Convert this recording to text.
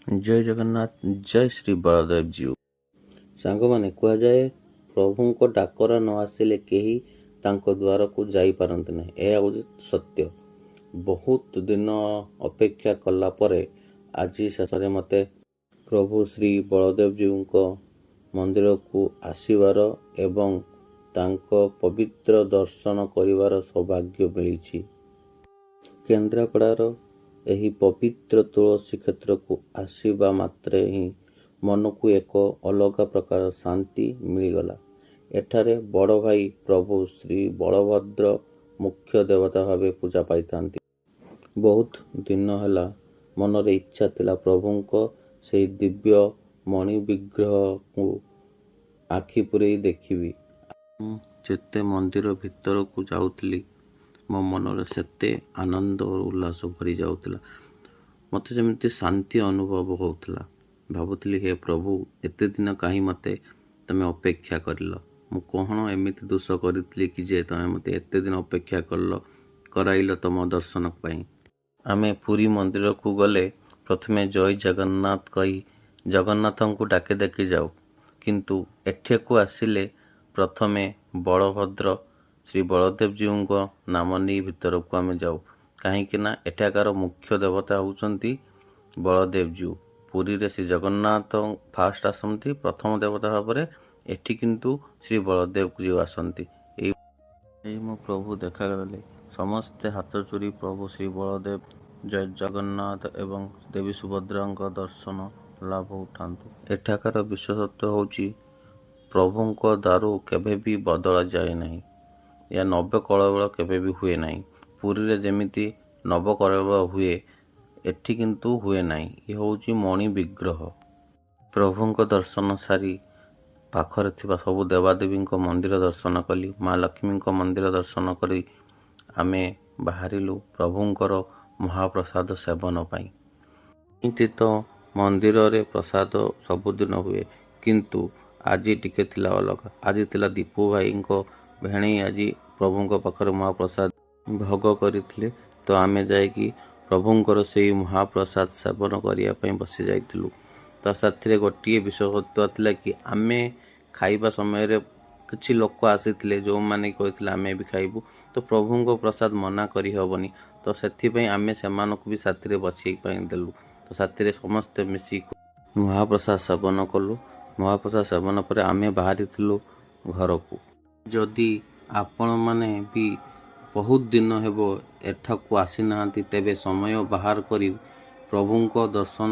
ଜୟ ଜଗନ୍ନାଥ, ଜୟ ଶ୍ରୀ ବଳଦେବ ଜୀଉ। ସାଙ୍ଗମାନେ, କୁହାଯାଏ ପ୍ରଭୁଙ୍କ ଡାକରା ନ ଆସିଲେ କେହି ତାଙ୍କ ଦ୍ୱାରକୁ ଯାଇପାରନ୍ତି ନାହିଁ। ଏହା ହେଉଛି ସତ୍ୟ। ବହୁତ ଦିନ ଅପେକ୍ଷା କଲା ପରେ ଆଜି ଶେଷରେ ମୋତେ ପ୍ରଭୁ ଶ୍ରୀ ବଳଦେବ ଜୀଉଙ୍କ ମନ୍ଦିରକୁ ଆସିବାର ଏବଂ ତାଙ୍କ ପବିତ୍ର ଦର୍ଶନ କରିବାର ସୌଭାଗ୍ୟ ମିଳିଛି। କେନ୍ଦ୍ରାପଡ଼ାର ଏହି ପବିତ୍ର ତୁଳସୀ କ୍ଷେତ୍ରକୁ ଆସିବା ମାତ୍ରେ ହିଁ ମନକୁ ଏକ ଅଲଗା ପ୍ରକାର ଶାନ୍ତି ମିଳିଗଲା। ଏଠାରେ ବଡ଼ ଭାଇ ପ୍ରଭୁ ଶ୍ରୀ ବଳଭଦ୍ର ମୁଖ୍ୟ ଦେବତା ଭାବେ ପୂଜା ପାଇଥାନ୍ତି। ବହୁତ ଦିନ ହେଲା ମନରେ ଇଚ୍ଛା ଥିଲା ପ୍ରଭୁଙ୍କ ସେହି ଦିବ୍ୟ ମଣି ବିଗ୍ରହକୁ ଆଖି ପୂରେଇ ଦେଖିବି। ମୁଁ ଯେତେ ମନ୍ଦିର ଭିତରକୁ ଯାଉଥିଲି ମୋ ମନରେ ସେତେ ଆନନ୍ଦ ଓ ଉଲ୍ଲାସ ଭରି ଯାଉଥିଲା। ମୋତେ ଯେମିତି ଶାନ୍ତି ଅନୁଭବ ହେଉଥିଲା। ଭାବୁଥିଲି, ହେ ପ୍ରଭୁ, ଏତେ ଦିନ କାହିଁ ମୋତେ ତମେ ଅପେକ୍ଷା କରିଲ? ମୁଁ କ'ଣ ଏମିତି ଦୋଷ କରିଥିଲି କି ଯେ ତମେ ମୋତେ ଏତେ ଦିନ ଅପେକ୍ଷା କରାଇଲ ତମ ଦର୍ଶନ ପାଇଁ? ଆମେ ପୁରୀ ମନ୍ଦିରକୁ ଗଲେ ପ୍ରଥମେ ଜୟ ଜଗନ୍ନାଥ କହି ଜଗନ୍ନାଥଙ୍କୁ ଡାକି ଡାକି ଯାଉ, କିନ୍ତୁ ଏଠାକୁ ଆସିଲେ ପ୍ରଥମେ ବଳଭଦ୍ର ଶ୍ରୀ ବଳଦେବ ଜୀଉଙ୍କ ନାମ ନେଇ ଭିତରକୁ ଆମେ ଯାଉ। କାହିଁକି ନା ଏଠାକାର ମୁଖ୍ୟ ଦେବତା ହେଉଛନ୍ତି ବଳଦେବ ଜୀଉ। ପୁରୀରେ ଶ୍ରୀ ଜଗନ୍ନାଥ ଫାଷ୍ଟ ଆସନ୍ତି ପ୍ରଥମ ଦେବତା ଭାବରେ, ଏଠି କିନ୍ତୁ ଶ୍ରୀ ବଳଦେବ ଜୀଉ ଆସନ୍ତି। ଏଇ ମୋ ପ୍ରଭୁ ଦେଖାଗଲେ ସମସ୍ତେ ହାତ ଯୋଡ଼ି ପ୍ରଭୁ ଶ୍ରୀ ବଳଦେବ, ଜୟ ଜଗନ୍ନାଥ ଏବଂ ଦେବୀ ସୁଭଦ୍ରାଙ୍କ ଦର୍ଶନ ଲାଭ ଉଠାନ୍ତୁ। ଏଠାକାର ବିଶେଷତ୍ୱ ହେଉଛି ପ୍ରଭୁଙ୍କ ଦାରୁ କେବେ ବି ବଦଳା ଯାଏ ନାହିଁ। ଏହା ନବକଳେବର କେବେ ବି ହୁଏ ନାହିଁ। ପୁରୀରେ ଯେମିତି ନବକଳେବର ହୁଏ, ଏଠି କିନ୍ତୁ ହୁଏ ନାହିଁ। ଇଏ ହେଉଛି ମଣି ବିଗ୍ରହ। ପ୍ରଭୁଙ୍କ ଦର୍ଶନ ସାରି ପାଖରେ ଥିବା ସବୁ ଦେବାଦେବୀଙ୍କ ମନ୍ଦିର ଦର୍ଶନ କଲି। ମା ଲକ୍ଷ୍ମୀଙ୍କ ମନ୍ଦିର ଦର୍ଶନ କରି ଆମେ ବାହାରିଲୁ ପ୍ରଭୁଙ୍କର ମହାପ୍ରସାଦ ସେବନ ପାଇଁ। ଏମିତି ତ ମନ୍ଦିରରେ ପ୍ରସାଦ ସବୁଦିନ ହୁଏ, କିନ୍ତୁ ଆଜି ଟିକେ ଥିଲା ଅଲଗା। ଆଜି ଥିଲା ଦୀପୁ ଭାଇଙ୍କ ଭେଣେଇ ଆଜି ପ୍ରଭୁଙ୍କ ପାଖରେ ମହାପ୍ରସାଦ ଭୋଗ କରିଥିଲେ। ତ ଆମେ ଯାଇକି ପ୍ରଭୁଙ୍କର ସେହି ମହାପ୍ରସାଦ ସେବନ କରିବା ପାଇଁ ବସି ଯାଇଥିଲୁ। ତ ସେଥିରେ ଗୋଟିଏ ବିଶେଷତ୍ୱ ଥିଲା କି ଆମେ ଖାଇବା ସମୟରେ କିଛି ଲୋକ ଆସିଥିଲେ ଯେଉଁମାନେ କହିଥିଲେ ଆମେ ବି ଖାଇବୁ। ତ ପ୍ରଭୁଙ୍କ ପ୍ରସାଦ ମନା କରିହେବନି, ତ ସେଥିପାଇଁ ଆମେ ସେମାନଙ୍କୁ ବି ସାଥିରେ ବସିବା ପାଇଁ ଦେଲୁ। ତ ସାଥିରେ ସମସ୍ତେ ମିଶି ମହାପ୍ରସାଦ ସେବନ କଲୁ। ମହାପ୍ରସାଦ ସେବନ ପରେ ଆମେ ବାହାରିଥିଲୁ ଘରକୁ। ଯଦି ଆପଣମାନେ ବି ବହୁତ ଦିନ ହେବ ଏଠାକୁ ଆସିନାହାନ୍ତି, ତେବେ ସମୟ ବାହାର କରି ପ୍ରଭୁଙ୍କ ଦର୍ଶନ